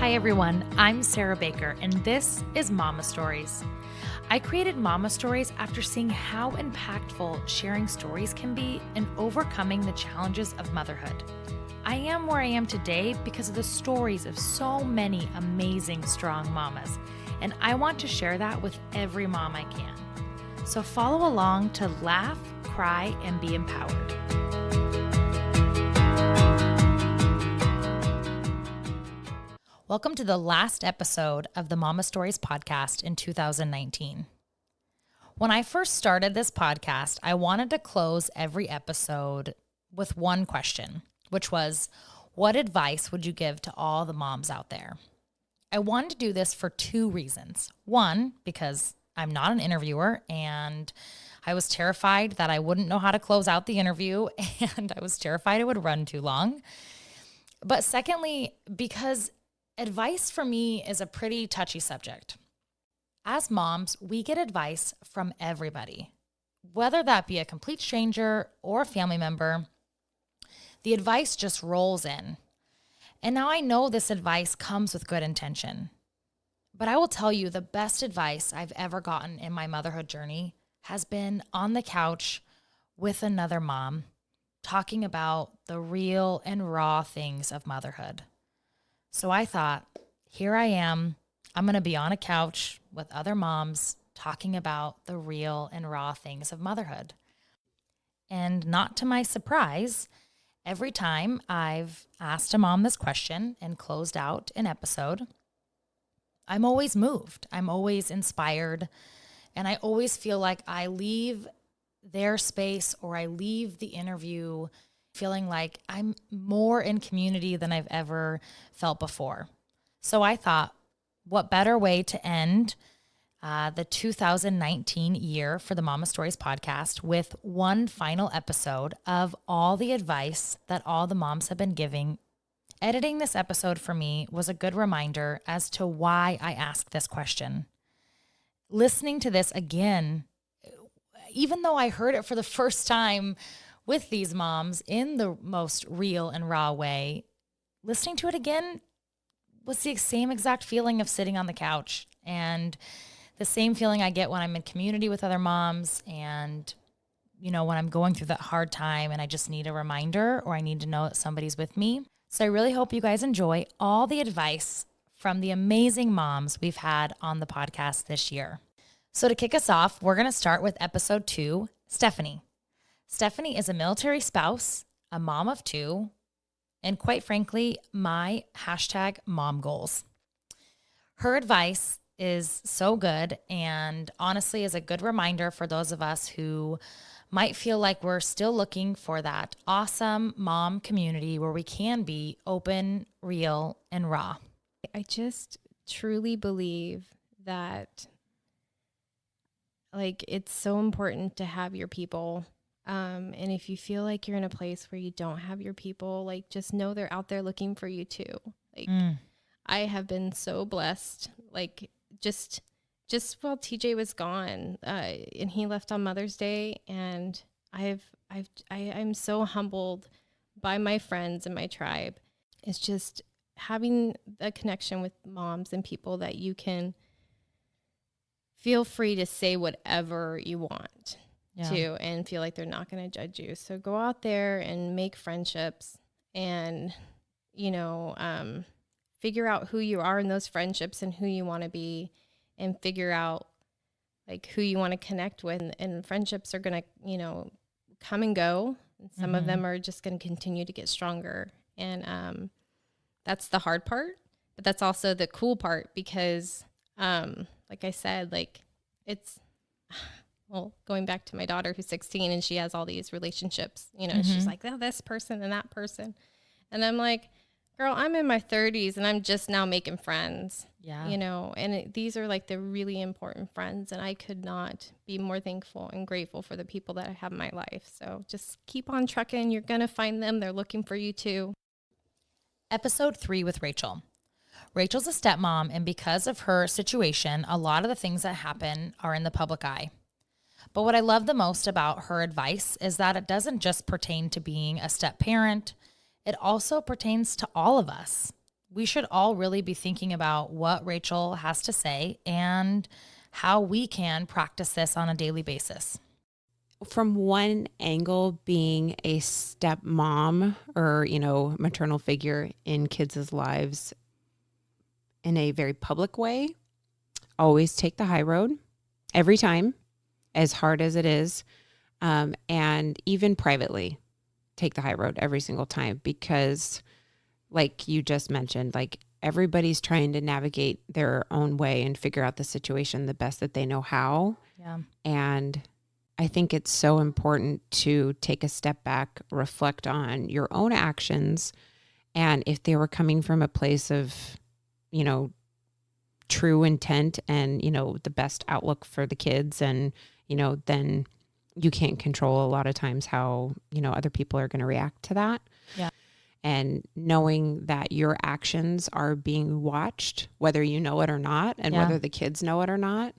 Hi everyone, I'm Sarah Baker and this is Momma Stories. I created Momma Stories after seeing how impactful sharing stories can be in overcoming the challenges of motherhood. I am where I am today because of the stories of so many amazing, strong mamas, and I want to share that with every mom I can. So follow along to laugh, cry, and be empowered. Welcome to the last episode of the Momma Stories podcast in 2019. When I first started this podcast, I wanted to close every episode with one question, which was, what advice would you give to all the moms out there? I wanted to do this for two reasons. One, because I'm not an interviewer and I was terrified that I wouldn't know how to close out the interview and I was terrified it would run too long. But secondly, because advice for me is a pretty touchy subject. As moms, we get advice from everybody, whether that be a complete stranger or a family member. The advice just rolls in. And now I know this advice comes with good intention. But I will tell you, the best advice I've ever gotten in my motherhood journey has been on the couch with another mom, talking about the real and raw things of motherhood. So I thought, here I am. I'm going to be on a couch with other moms talking about the real and raw things of motherhood. And not to my surprise, every time I've asked a mom this question and closed out an episode, I'm always moved. I'm always inspired. And I always feel like I leave their space or I leave the interview feeling like I'm more in community than I've ever felt before. So I thought, what better way to end the 2019 year for the Momma Stories podcast with one final episode of all the advice that all the moms have been giving. Editing this episode for me was a good reminder as to why I asked this question. Listening to this again, even though I heard it for the first time with these moms in the most real and raw way, listening to it again was the same exact feeling of sitting on the couch and the same feeling I get when I'm in community with other moms and, you know, when I'm going through that hard time and I just need a reminder or I need to know that somebody's with me. So I really hope you guys enjoy all the advice from the amazing moms we've had on the podcast this year. So to kick us off, we're going to start with episode 2, Stephanie. Stephanie is a military spouse, a mom of 2, and quite frankly, my #mom goals. Her advice is so good and honestly is a good reminder for those of us who might feel like we're still looking for that awesome mom community where we can be open, real, and raw. I just truly believe that it's so important to have your people. And if you feel like you're in a place where you don't have your people, just know they're out there looking for you too. I have been so blessed, just while TJ was gone, and he left on Mother's Day, and I'm so humbled by my friends and my tribe. It's just having a connection with moms and people that you can feel free to say whatever you want to and feel like they're not going to judge you. So go out there and make friendships and, figure out who you are in those friendships and who you want to be and figure out who you want to connect with. And friendships are going to, come and go. And some of them are just going to continue to get stronger. And that's the hard part, but that's also the cool part because like I said, it's, going back to my daughter who's 16 and she has all these relationships, she's like, oh, this person and that person. And I'm like, girl, I'm in my 30s and I'm just now making friends, and these are the really important friends. And I could not be more thankful and grateful for the people that I have in my life. So just keep on trucking. You're going to find them. They're looking for you too. Episode 3 with Rachel. Rachel's a stepmom, and because of her situation, a lot of the things that happen are in the public eye. But what I love the most about her advice is that it doesn't just pertain to being a step parent. It also pertains to all of us. we should all really be thinking about what Rachel has to say and how we can practice this on a daily basis. From one angle, being a stepmom or, maternal figure in kids' lives in a very public way, always take the high road every time, as hard as it is. And even privately, take the high road every single time, because like you just mentioned, like everybody's trying to navigate their own way and figure out the situation the best that they know how. Yeah. And I think it's so important to take a step back, reflect on your own actions. And if they were coming from a place of, true intent and, the best outlook for the kids, and, then you can't control a lot of times how, other people are going to react to that. Yeah. And knowing that your actions are being watched, whether you know it or not, and whether the kids know it or not,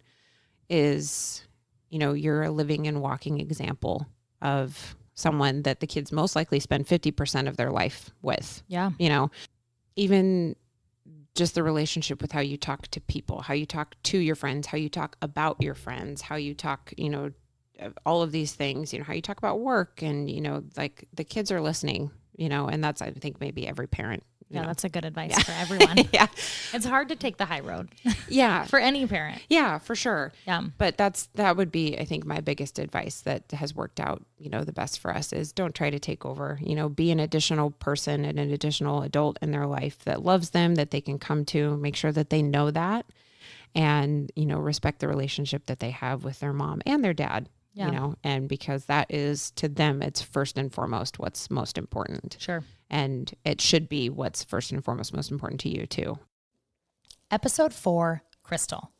is, you're a living and walking example of someone that the kids most likely spend 50% of their life with. Yeah. Even just the relationship with how you talk to people, how you talk to your friends, how you talk about your friends, how you talk, all of these things, how you talk about work, and, like the kids are listening, and that's, I think, maybe every parent. Yeah, that's a good advice for everyone. Yeah. It's hard to take the high road. Yeah. For any parent. Yeah, for sure. Yeah. But that would be, I think, my biggest advice that has worked out, the best for us, is don't try to take over, be an additional person and an additional adult in their life that loves them, that they can come to, make sure that they know that, and, respect the relationship that they have with their mom and their dad. Yeah. And because that is, to them, it's first and foremost what's most important. Sure. And it should be what's first and foremost most important to you too. Episode 4, Crystal.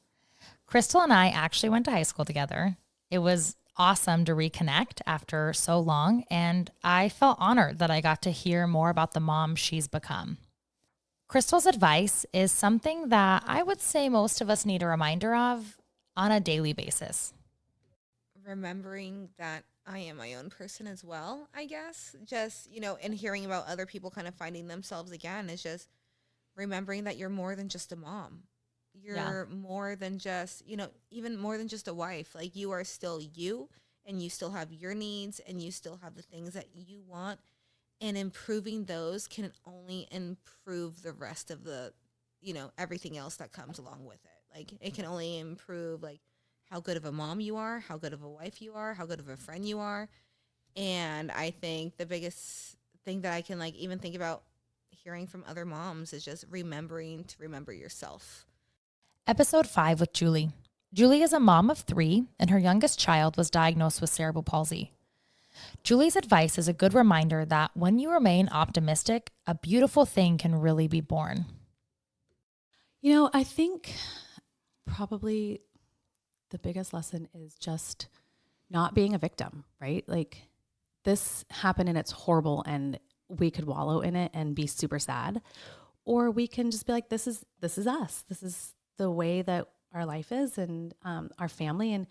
Crystal and I actually went to high school together. It was awesome to reconnect after so long, and I felt honored that I got to hear more about the mom she's become. Crystal's advice is something that I would say most of us need a reminder of on a daily basis. Remembering that I am my own person as well, I guess. Just, and hearing about other people kind of finding themselves again is just remembering that you're more than just a mom. You're more than just, even more than just a wife. Like, you are still you, and you still have your needs, and you still have the things that you want. And improving those can only improve the rest of the, everything else that comes along with it. Like, it can only improve, like, how good of a mom you are, how good of a wife you are, how good of a friend you are. And I think the biggest thing that I can, like, even think about hearing from other moms is just remembering to remember yourself. Episode 5 with Julie. Julie is a mom of 3, and her youngest child was diagnosed with cerebral palsy. Julie's advice is a good reminder that when you remain optimistic, a beautiful thing can really be born. I think probably the biggest lesson is just not being a victim, right? Like, this happened and it's horrible, and we could wallow in it and be super sad, or we can just be like, this is us. This is the way that our life is, and our family. And,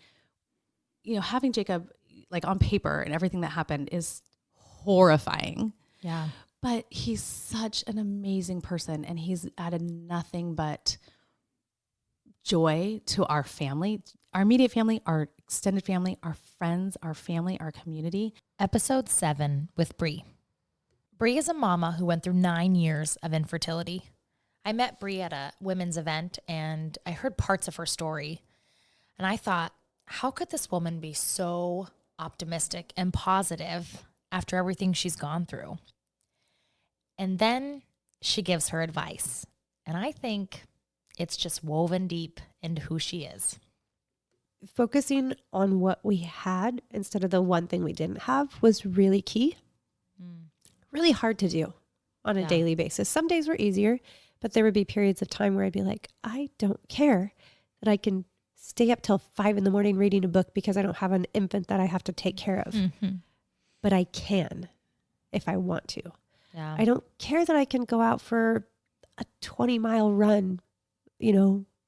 having Jacob, like, on paper and everything that happened is horrifying. Yeah. But he's such an amazing person, and he's added nothing but joy to our family, our immediate family, our extended family, our friends, our family, our community. Episode 7 with Bree. Bree is a mama who went through 9 years of infertility. I met Bree at a women's event, and I heard parts of her story. And I thought, how could this woman be so optimistic and positive after everything she's gone through? And then she gives her advice. And I think it's just woven deep into who she is. Focusing on what we had instead of the one thing we didn't have was really key. Really hard to do on a daily basis. Some days were easier, but there would be periods of time where I'd be like, I don't care that I can stay up till 5 a.m. reading a book because I don't have an infant that I have to take care of. Mm-hmm. But I can if I want to. Yeah. I don't care that I can go out for a 20-mile run,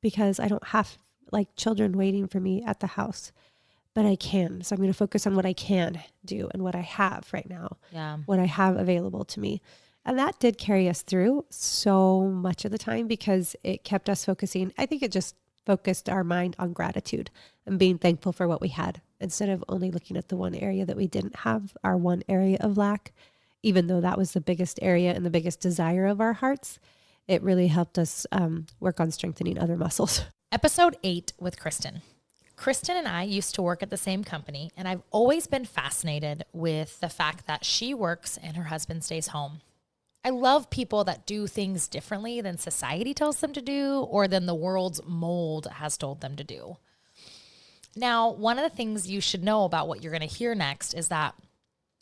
because I don't have like children waiting for me at the house, but I can. So I'm going to focus on what I can do and what I have right now, Yeah. what I have available to me. And that did carry us through so much of the time because it kept us focusing. I think it just focused our mind on gratitude and being thankful for what we had instead of only looking at the one area that we didn't have, our one area of lack. Even though that was the biggest area and the biggest desire of our hearts, it really helped us work on strengthening other muscles. Episode 8 with Kristen. Kristen and I used to work at the same company, and I've always been fascinated with the fact that she works and her husband stays home. I love people that do things differently than society tells them to do or than the world's mold has told them to do. Now, one of the things you should know about what you're going to hear next is that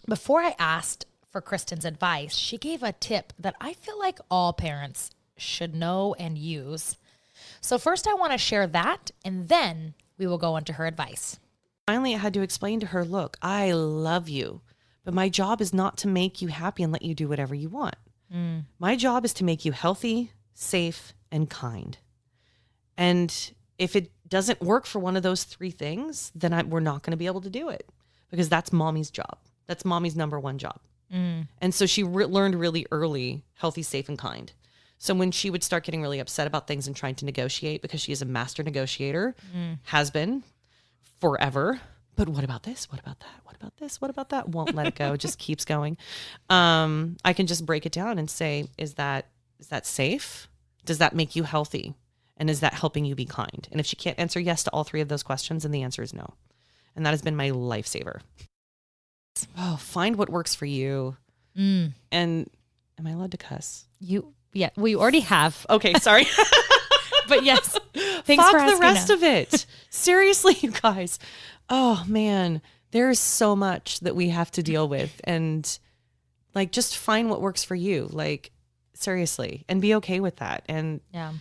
before I asked for Kristen's advice, she gave a tip that I feel like all parents should know and use. So first I want to share that, and then we will go into her advice. Finally, I had to explain to her, look, I love you, but my job is not to make you happy and let you do whatever you want. My job is to make you healthy, safe, and kind. And if it doesn't work for one of those three things, then we're not going to be able to do it because that's mommy's job. That's mommy's number one job. And so she learned really early, healthy, safe, and kind. So when she would start getting really upset about things and trying to negotiate, because she is a master negotiator, has been forever. But what about this? What about that? What about this? What about that? Won't let it go. Just keeps going. I can just break it down and say, is that safe? Does that make you healthy? And is that helping you be kind? And if she can't answer yes to all three of those questions, then the answer is no. And that has been my lifesaver. Oh, find what works for you. And am I allowed to cuss? Yeah, we already have. Okay, sorry. But yes, thanks Fuck for asking the rest us. of it. Seriously, you guys. Oh man, there's so much that we have to deal with, and like just find what works for you. Like seriously, and be okay with that. And Yeah.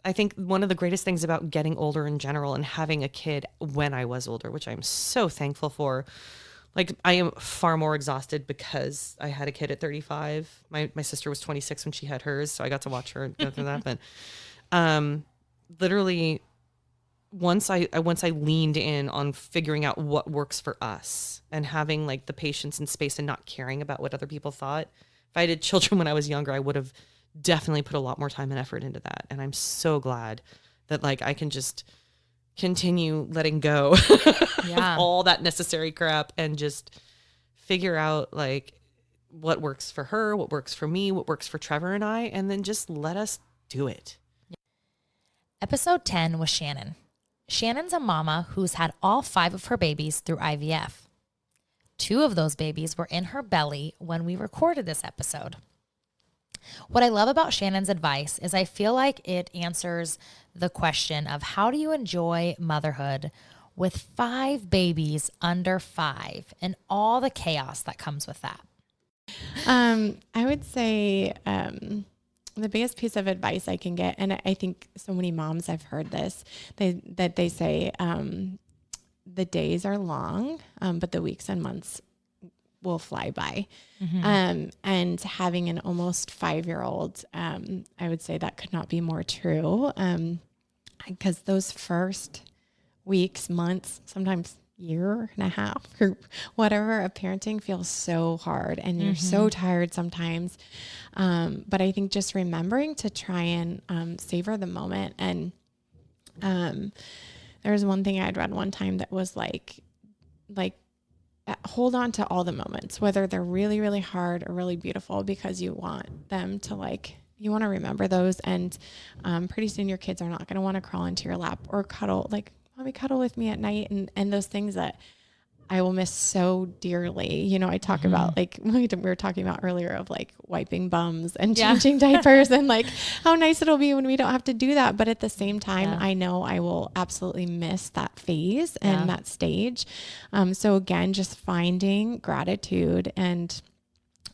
I think one of the greatest things about getting older in general and having a kid when I was older, which I'm so thankful for. Like I am far more exhausted because I had a kid at 35. My sister was 26 when she had hers, so I got to watch her go through that. But literally, once I leaned in on figuring out what works for us and having like the patience and space and not caring about what other people thought. If I had children when I was younger, I would have definitely put a lot more time and effort into that. And I'm so glad that like I can just continue letting go of all that necessary crap and just figure out like what works for her, what works for me, what works for Trevor and I, and then just let us do it. Episode 10 was Shannon. Shannon's a mama who's had all 5 of her babies through IVF. 2 of those babies were in her belly when we recorded this episode. What I love about Shannon's advice is I feel like it answers the question of how do you enjoy motherhood with 5 babies under 5 and all the chaos that comes with that. I would say the biggest piece of advice I can get, and I think so many moms have heard this, they say the days are long, but the weeks and months will fly by. And having an almost 5-year-old, I would say that could not be more true. Because those first weeks, months, sometimes year and a half or whatever of parenting feels so hard and you're so tired sometimes. But I think just remembering to try and savor the moment. And there was one thing I'd read one time that was like hold on to all the moments, whether they're really, really hard or really beautiful, because you want them to you want to remember those. And pretty soon your kids are not going to want to crawl into your lap or cuddle, like, mommy, cuddle with me at night. And those things that I will miss so dearly. You know, I talk about like we were talking about earlier of like wiping bums and changing diapers and like how nice it'll be when we don't have to do that. But at the same time, I know I will absolutely miss that phase and that stage. So again, just finding gratitude and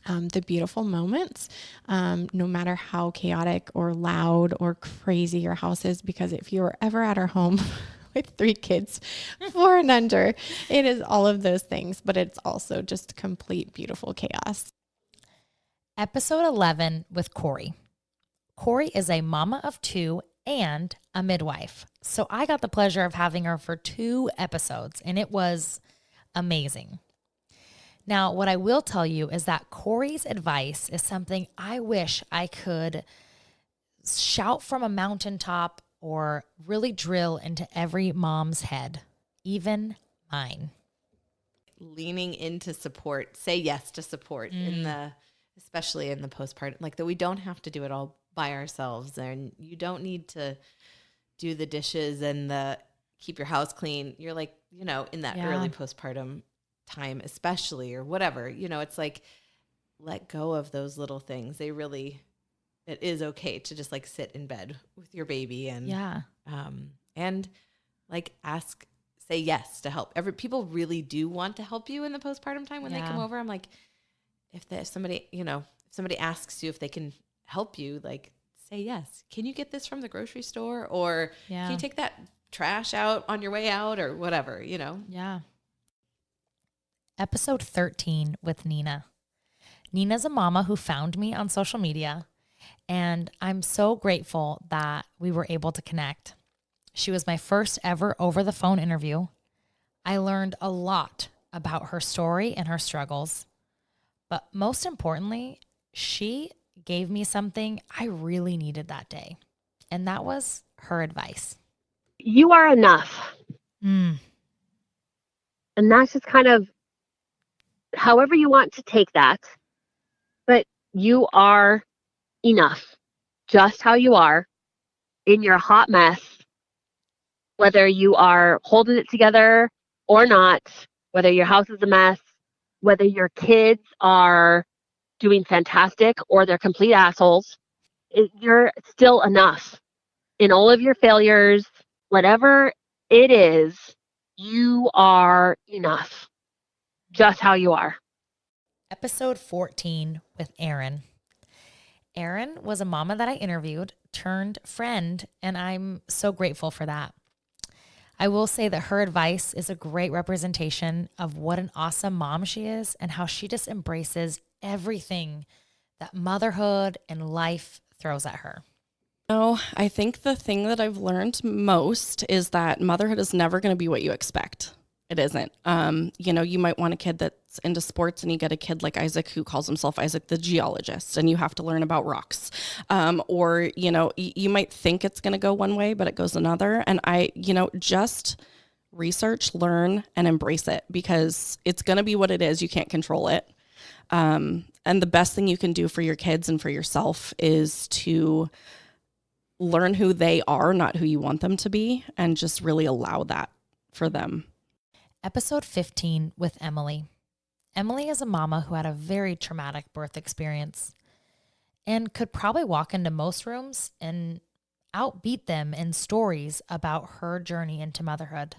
the beautiful moments, no matter how chaotic or loud or crazy your house is, because if you were ever at our home with 3 kids, 4 and under, it is all of those things, but it's also just complete beautiful chaos. Episode 11 with Corey. Corey is a mama of 2 and a midwife. So I got the pleasure of having her for 2 episodes, and it was amazing. Now, what I will tell you is that Corey's advice is something I wish I could shout from a mountaintop or really drill into every mom's head, even mine. Leaning into support, say yes to support especially in the postpartum, like that we don't have to do it all by ourselves, and you don't need to do the dishes and keep your house clean. You're like, in that early postpartum time, especially, or whatever, it's like, let go of those little things. It is okay to just like sit in bed with your baby and like say yes to help. People really do want to help you in the postpartum time when they come over. I'm like, if somebody asks you if they can help you, like, say yes. Can you get this from the grocery store? Or can you take that trash out on your way out, or whatever, Yeah. Episode 13 with Nina. Nina's a mama who found me on social media, and I'm so grateful that we were able to connect. She was my first ever over the phone interview. I learned a lot about her story and her struggles, but most importantly, she gave me something I really needed that day, and that was her advice. You are enough. And that's just kind of however you want to take that, but you are enough just how you are in your hot mess, whether you are holding it together or not, whether your house is a mess, whether your kids are doing fantastic or they're complete assholes. You're still enough in all of your failures, whatever it is, you are enough just how you are. Episode 14 with Erin. Erin was a mama that I interviewed, turned friend, and I'm so grateful for that. I will say that her advice is a great representation of what an awesome mom she is and how she just embraces everything that motherhood and life throws at her. I think the thing that I've learned most is that motherhood is never going to be what you expect. It isn't. You might want a kid that's into sports, and you get a kid like Isaac who calls himself Isaac the geologist, and you have to learn about rocks. Or you might think it's going to go one way, but it goes another. And just research, learn, and embrace it, because it's going to be what it is. You can't control it. And the best thing you can do for your kids and for yourself is to learn who they are, not who you want them to be, and just really allow that for them. Episode 15 with Emily. Emily is a mama who had a very traumatic birth experience and could probably walk into most rooms and outbeat them in stories about her journey into motherhood.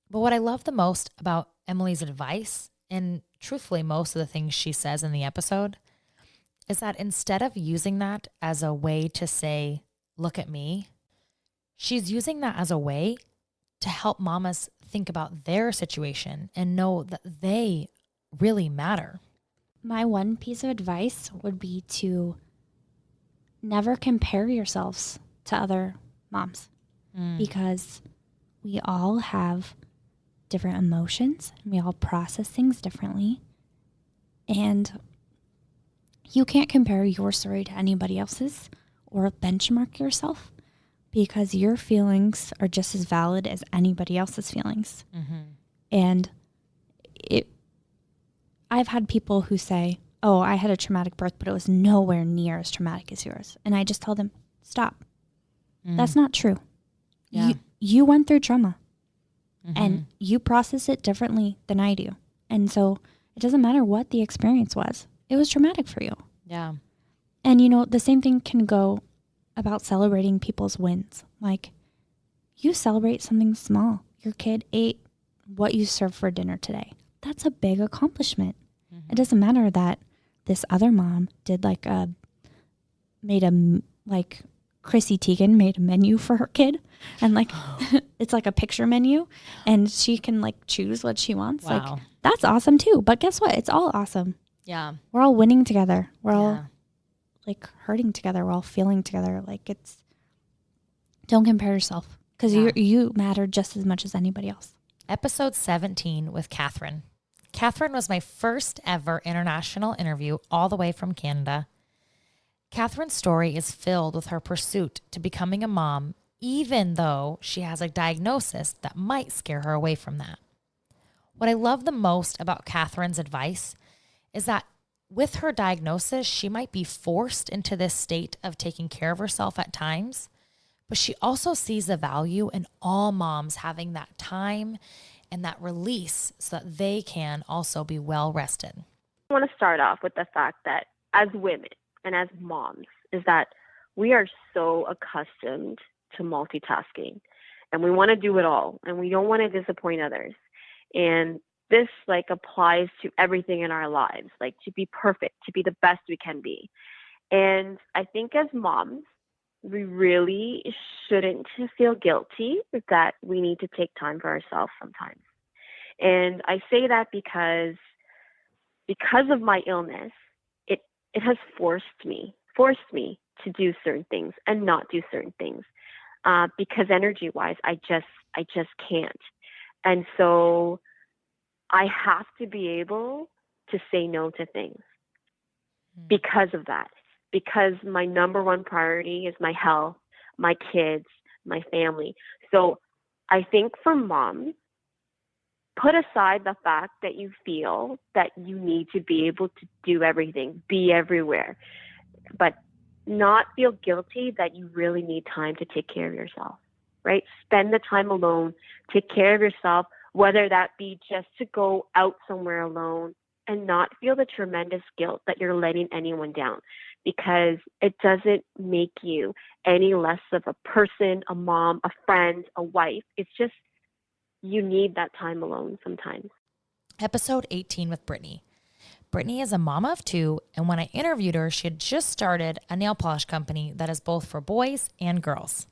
But what I love the most about Emily's advice, and truthfully most of the things she says in the episode, is that instead of using that as a way to say, look at me, she's using that as a way to help mamas think about their situation and know that they really matter. My one piece of advice would be to never compare yourselves to other moms, because we all have different emotions and we all process things differently. And you can't compare your story to anybody else's or benchmark yourself, because your feelings are just as valid as anybody else's feelings. And I've had people who say, oh, I had a traumatic birth, but it was nowhere near as traumatic as yours. And I just tell them, stop. That's not true. Yeah. You went through trauma and you process it differently than I do. And so it doesn't matter what the experience was. It was traumatic for you. Yeah. And, the same thing can go about celebrating people's wins. Like, you celebrate something small. Your kid ate what you served for dinner today. That's a big accomplishment. It doesn't matter that this other mom did Chrissy Teigen made a menu for her kid, and it's like a picture menu, and she can choose what she wants. Wow. That's awesome too. But guess what? It's all awesome. Yeah. We're all winning together. We're all hurting together. We're all feeling together. Don't compare yourself, because you matter just as much as anybody else. Episode 17 with Catherine. Catherine was my first ever international interview all the way from Canada. Catherine's story is filled with her pursuit to becoming a mom, even though she has a diagnosis that might scare her away from that. What I love the most about Catherine's advice is that with her diagnosis, she might be forced into this state of taking care of herself at times, but she also sees the value in all moms having that time and that release so that they can also be well rested. I want to start off with the fact that as women and as moms is that we are so accustomed to multitasking and we want to do it all and we don't want to disappoint others. And this like applies to everything in our lives, like to be perfect, to be the best we can be. And I think as moms, we really shouldn't feel guilty that we need to take time for ourselves sometimes. And I say that because of my illness, it has forced me to do certain things and not do certain things because energy-wise, I just can't. And so I have to be able to say no to things because of that. Because my number one priority is my health, my kids, my family. So I think for moms, put aside the fact that you feel that you need to be able to do everything, be everywhere, but not feel guilty that you really need time to take care of yourself, right? Spend the time alone, take care of yourself, whether that be just to go out somewhere alone and not feel the tremendous guilt that you're letting anyone down, because it doesn't make you any less of a person, a mom, a friend, a wife. It's just you need that time alone sometimes. Episode 18 with Brittany. Brittany is a mama of two, and when I interviewed her, she had just started a nail polish company that is both for boys and girls.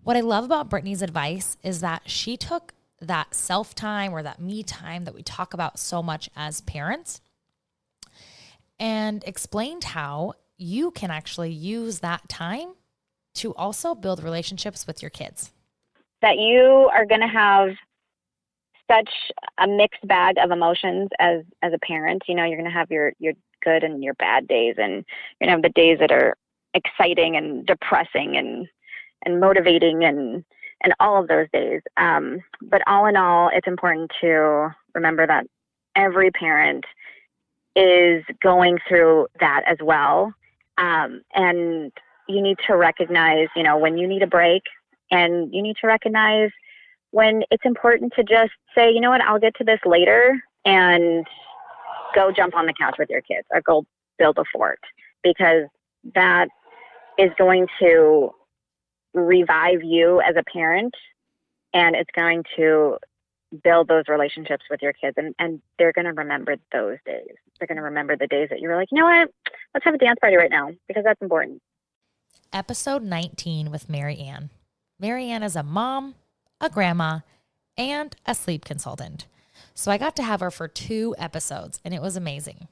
What I love about Brittany's advice is that she took that self-time or that me time that we talk about so much as parents and explained how you can actually use that time to also build relationships with your kids. That you are going to have such a mixed bag of emotions as a parent. You know, you're going to have your good and your bad days, and you're going to have the days that are exciting and depressing and motivating and all of those days. But all in all, it's important to remember that every parent is going through that as well. And you need to recognize, you know, when you need a break, and you need to recognize when it's important to just say, you know what, I'll get to this later, and go jump on the couch with your kids or go build a fort, because that is going to revive you as a parent, and it's going to build those relationships with your kids, and they're going to remember those days. They're going to remember the days that you were like, you know what, let's have a dance party right now, because that's important. Episode 19 with Mary Ann. Mary Ann is a mom, a grandma, and a sleep consultant. So I got to have her for 2 episodes, and it was amazing.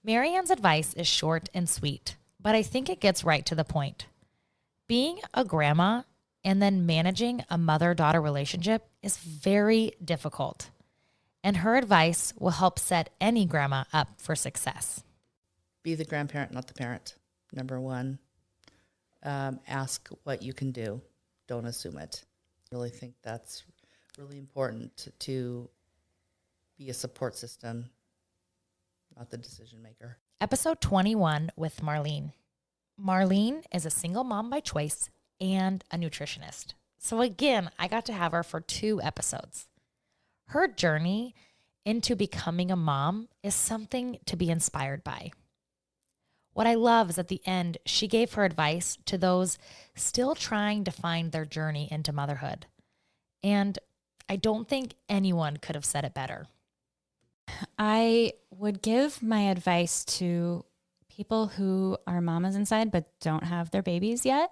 Mary Ann's advice is short and sweet, but I think it gets right to the point. Being a grandma and then managing a mother-daughter relationship is very difficult, and her advice will help set any grandma up for success. Be the grandparent, not the parent. Number one, ask what you can do. Don't assume it. I really think that's really important to be a support system, not the decision maker. Episode 21 with Marlene. Marlene is a single mom by choice and a nutritionist. So again, I got to have her for 2 episodes. Her journey into becoming a mom is something to be inspired by. What I love is at the end, she gave her advice to those still trying to find their journey into motherhood. And I don't think anyone could have said it better. I would give my advice to people who are mamas inside but don't have their babies yet.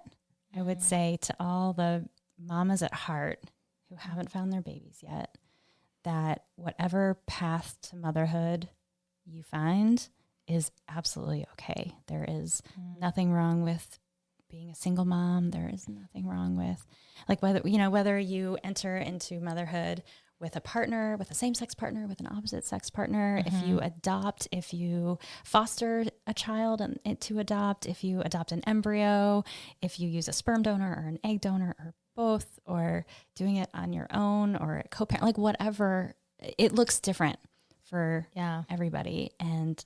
I would say to all the mamas at heart who haven't found their babies yet, that whatever path to motherhood you find is absolutely okay. There is nothing wrong with being a single mom. There is nothing wrong with, like, whether you enter into motherhood with a partner, with a same-sex partner, with an opposite-sex partner, if you adopt, if you foster a child and to adopt, if you adopt an embryo, if you use a sperm donor or an egg donor or both, or doing it on your own or a co-parent, like whatever, it looks different for everybody. And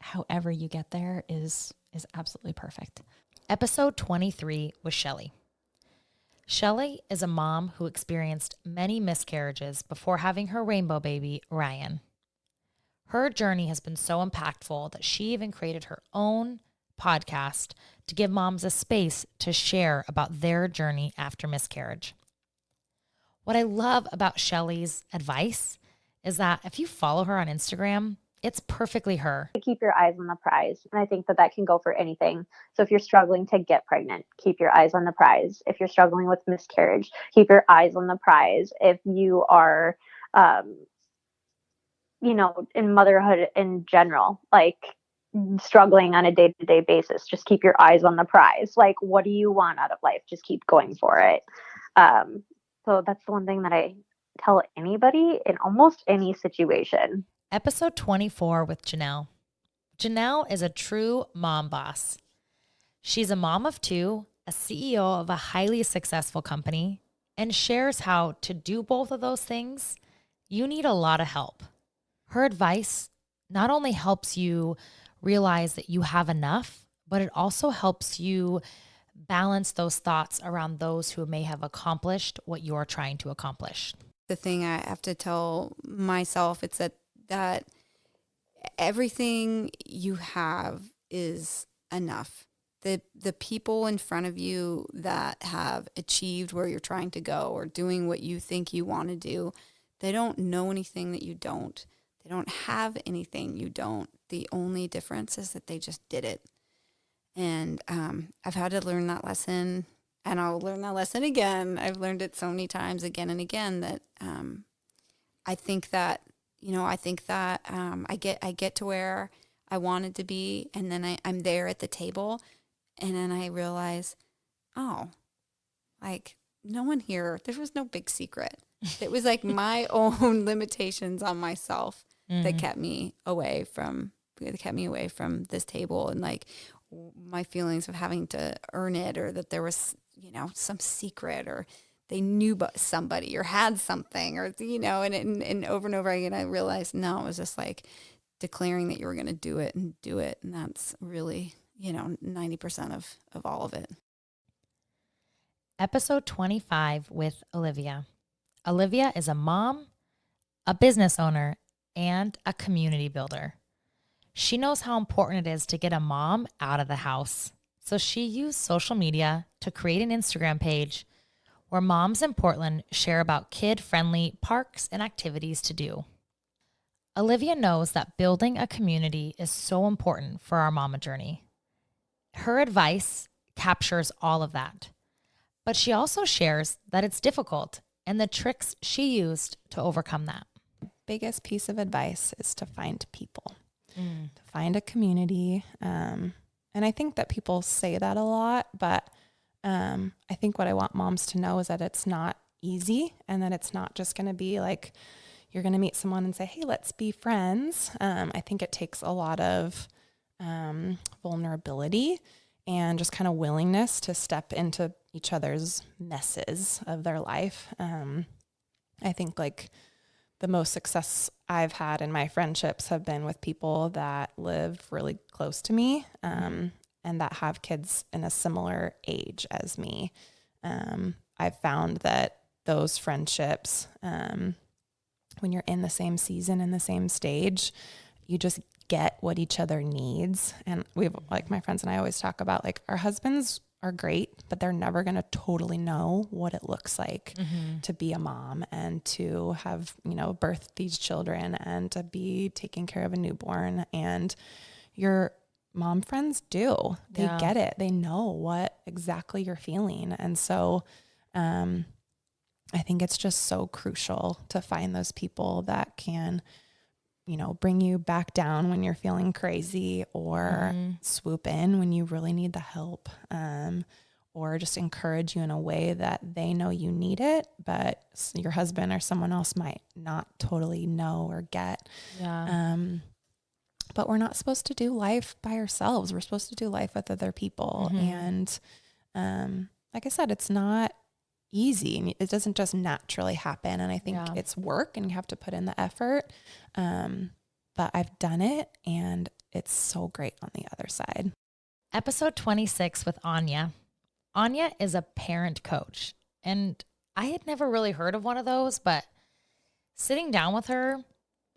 however you get there is absolutely perfect. Episode 23 with Shelly. Shelly is a mom who experienced many miscarriages before having her rainbow baby, Ryan. Her journey has been so impactful that she even created her own podcast to give moms a space to share about their journey after miscarriage. What I love about Shelly's advice is that if you follow her on Instagram, it's perfectly her. Keep your eyes on the prize. And I think that that can go for anything. So if you're struggling to get pregnant, keep your eyes on the prize. If you're struggling with miscarriage, keep your eyes on the prize. If you are, in motherhood in general, like struggling on a day-to-day basis, just keep your eyes on the prize. Like, what do you want out of life? Just keep going for it. So that's the one thing that I tell anybody in almost any situation. Episode 24 with Janelle. Janelle is a true mom boss. She's a mom of two, a CEO of a highly successful company, and shares how to do both of those things, you need a lot of help. Her advice not only helps you realize that you have enough, but it also helps you balance those thoughts around those who may have accomplished what you're trying to accomplish. The thing I have to tell myself, it's that everything you have is enough. The people in front of you that have achieved where you're trying to go or doing what you think you want to do, they don't know anything that you don't. They don't have anything you don't. The only difference is that they just did it. And I've had to learn that lesson, and I'll learn that lesson again. I've learned it so many times again and again that I think that I get to where I wanted to be, and then I'm there at the table, and then I realize, oh, like no one here, there was no big secret. It was like my own limitations on myself that kept me away from this table, and like my feelings of having to earn it, or that there was, some secret, or they knew somebody or had something, or, and over and over again, I realized, no, it was just like declaring that you were going to do it. And that's really, 90% of all of it. Episode 25 with Olivia. Olivia is a mom, a business owner, and a community builder. She knows how important it is to get a mom out of the house. So she used social media to create an Instagram page where moms in Portland share about kid-friendly parks and activities to do. Olivia knows that building a community is so important for our mama journey. Her advice captures all of that, but she also shares that it's difficult and the tricks she used to overcome that. Biggest piece of advice is to find people, to find a community. And I think that people say that a lot, but I think what I want moms to know is that it's not easy, and that it's not just going to be like you're going to meet someone and say, hey, let's be friends. I think it takes a lot of vulnerability and just kind of willingness to step into each other's messes of their life. I think like the most success I've had in my friendships have been with people that live really close to me, and that have kids in a similar age as me. I've found that those friendships, when you're in the same season and the same stage, you just get what each other needs. And we've, like, my friends and I always talk about, like, our husbands are great, but they're never going to totally know what it looks like to be a mom and to have, birthed these children and to be taking care of a newborn. And your mom friends do. They get it. They know what exactly you're feeling. And so I think it's just so crucial to find those people that can, bring you back down when you're feeling crazy, or swoop in when you really need the help, or just encourage you in a way that they know you need it, but your husband or someone else might not totally know or get. Yeah. But we're not supposed to do life by ourselves. We're supposed to do life with other people. And like I said, it's not easy. It doesn't just naturally happen. And I think it's work and you have to put in the effort. But I've done it and it's so great on the other side. Episode 26 with Anya. Anya is a parent coach, and I had never really heard of one of those, but sitting down with her,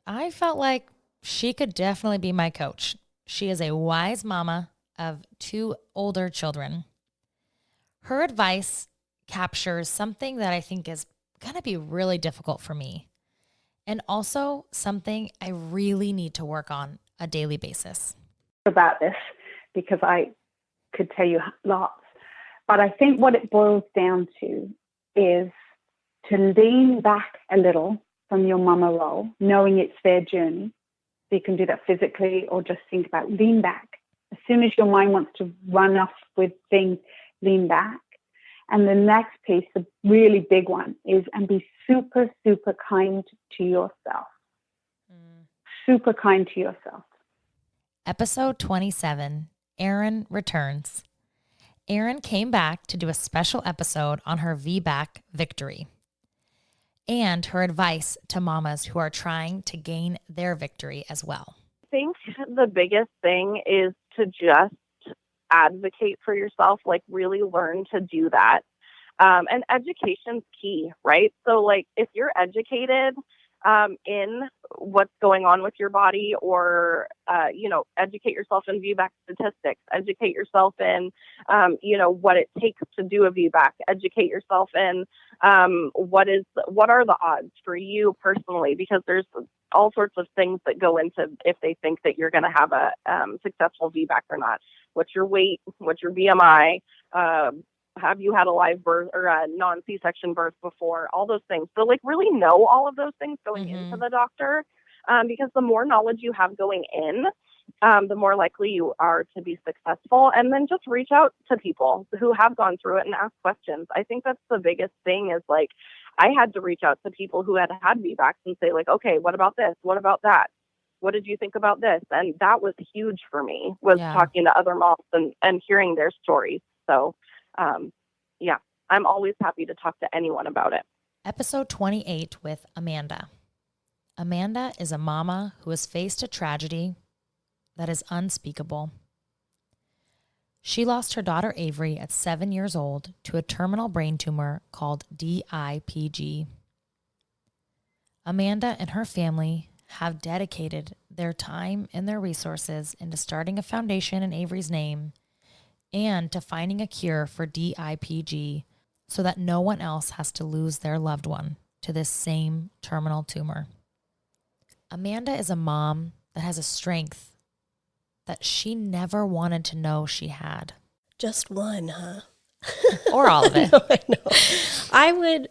I felt like she could definitely be my coach. She is a wise mama of 2 older children. Her advice captures something that I think is going to be really difficult for me, and also something I really need to work on a daily basis. About this, because I could tell you lots. But I think what it boils down to is to lean back a little from your mama role, knowing it's their journey. So you can do that physically or just think about lean back. As soon as your mind wants to run off with things, lean back. And the next piece, the really big one, is and be super, super kind to yourself. Super kind to yourself. Episode 27, Erin returns. Erin came back to do a special episode on her VBAC victory and her advice to mamas who are trying to gain their victory as well. I think the biggest thing is to just advocate for yourself, like really learn to do that. And education's key, right? So like if you're educated in what's going on with your body, or, educate yourself in VBAC statistics, educate yourself in, what it takes to do a VBAC, educate yourself in what are the odds for you personally, because there's all sorts of things that go into if they think that you're going to have a successful VBAC or not. What's your weight? What's your BMI? Have you had a live birth or a non-C-section birth before? All those things. So like really know all of those things going into the doctor, because the more knowledge you have going in, the more likely you are to be successful. And then just reach out to people who have gone through it and ask questions. I think that's the biggest thing is like, I had to reach out to people who had VBACs and say like, okay, what about this? What about that? What did you think about this? And that was huge for me, was talking to other moms and hearing their stories. So, I'm always happy to talk to anyone about it. Episode 28 with Amanda. Amanda is a mama who has faced a tragedy that is unspeakable. She lost her daughter Avery at 7 years old to a terminal brain tumor called DIPG. Amanda and her family have dedicated their time and their resources into starting a foundation in Avery's name and to finding a cure for DIPG so that no one else has to lose their loved one to this same terminal tumor. Amanda is a mom that has a strength that she never wanted to know she had. Just one, huh? Or all of it. No, I know.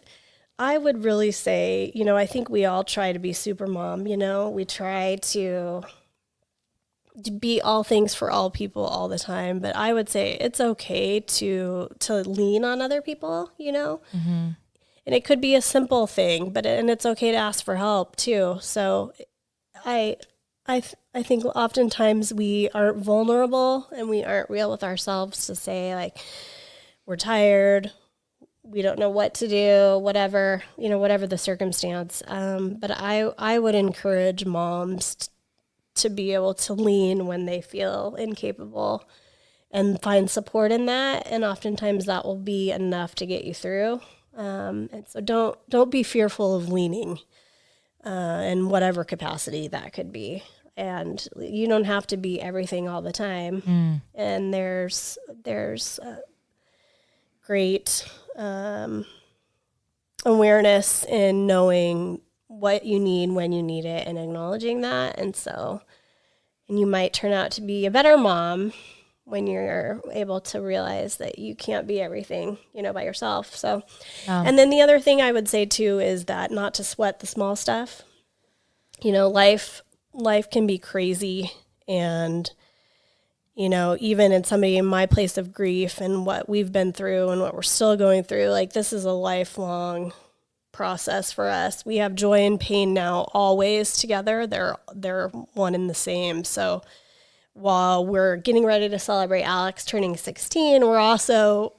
I would really say, I think we all try to be super mom, we try to be all things for all people all the time, but I would say it's okay to lean on other people, Mm-hmm. And it could be a simple thing, and it's okay to ask for help too. So I think oftentimes we aren't vulnerable and we aren't real with ourselves to say like, we're tired, we don't know what to do, whatever the circumstance. But I would encourage moms to be able to lean when they feel incapable and find support in that. And oftentimes that will be enough to get you through. And so don't be fearful of leaning in whatever capacity that could be. And you don't have to be everything all the time. And there's great awareness in knowing what you need when you need it and acknowledging that. And you might turn out to be a better mom when you're able to realize that you can't be everything, by yourself. So, and then the other thing I would say too is that not to sweat the small stuff. Life can be crazy, and you know, even in somebody in my place of grief and what we've been through and what we're still going through, like this is a lifelong process for us. We have joy and pain now always together. They're one and the same. So while we're getting ready to celebrate Alex turning 16, we're also,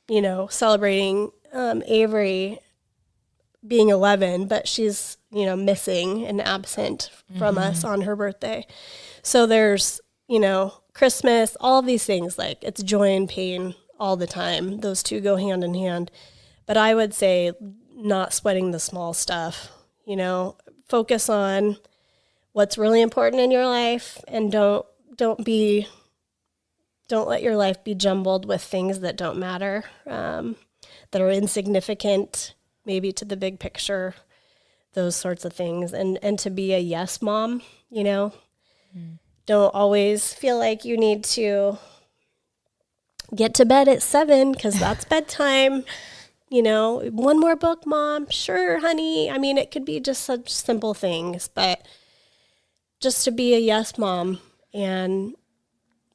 you know, celebrating Avery being 11, but she's, you know, missing and absent from us on her birthday. So there's, you know, Christmas, all of these things, like it's joy and pain all the time. Those two go hand in hand. But I would say not sweating the small stuff, you know, focus on what's really important in your life and don't let your life be jumbled with things that don't matter, that are insignificant, maybe to the big picture, those sorts of things. And to be a yes mom, you know, don't always feel like you need to get to bed at 7 because that's bedtime. You know, one more book, Mom. Sure, honey. I mean, it could be just such simple things, but just to be a yes mom and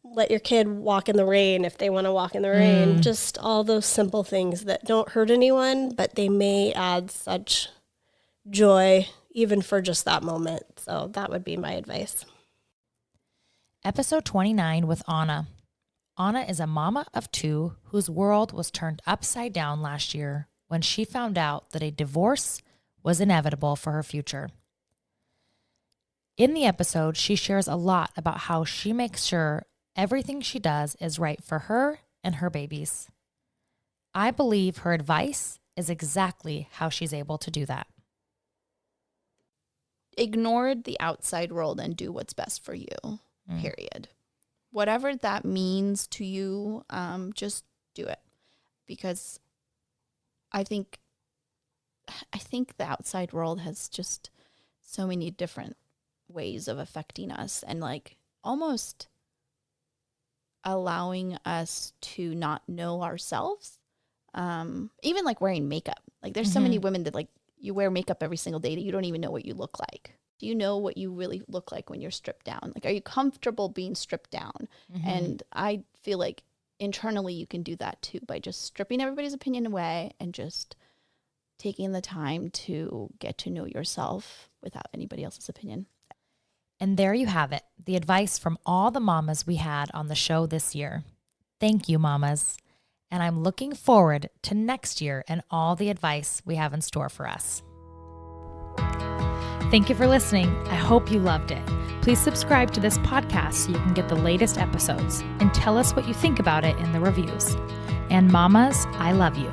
let your kid walk in the rain if they want to walk in the rain. Just all those simple things that don't hurt anyone, but they may add such joy even for just that moment. So that would be my advice. Episode 29 with Anna. Anna is a mama of 2 whose world was turned upside down last year when she found out that a divorce was inevitable for her future. In the episode, she shares a lot about how she makes sure everything she does is right for her and her babies. I believe her advice is exactly how she's able to do that. Ignore the outside world and do what's best for you, period. Whatever that means to you, just do it. Because I think the outside world has just so many different ways of affecting us and like almost allowing us to not know ourselves. Even like wearing makeup. Like there's so many women that like you wear makeup every single day that you don't even know what you look like. Do you know what you really look like when you're stripped down? Like, are you comfortable being stripped down? And I feel like internally you can do that too by just stripping everybody's opinion away and just taking the time to get to know yourself without anybody else's opinion. And there you have it, the advice from all the mamas we had on the show this year. Thank you, mamas. And I'm looking forward to next year and all the advice we have in store for us. Thank you for listening. I hope you loved it. Please subscribe to this podcast so you can get the latest episodes and tell us what you think about it in the reviews. And mamas, I love you.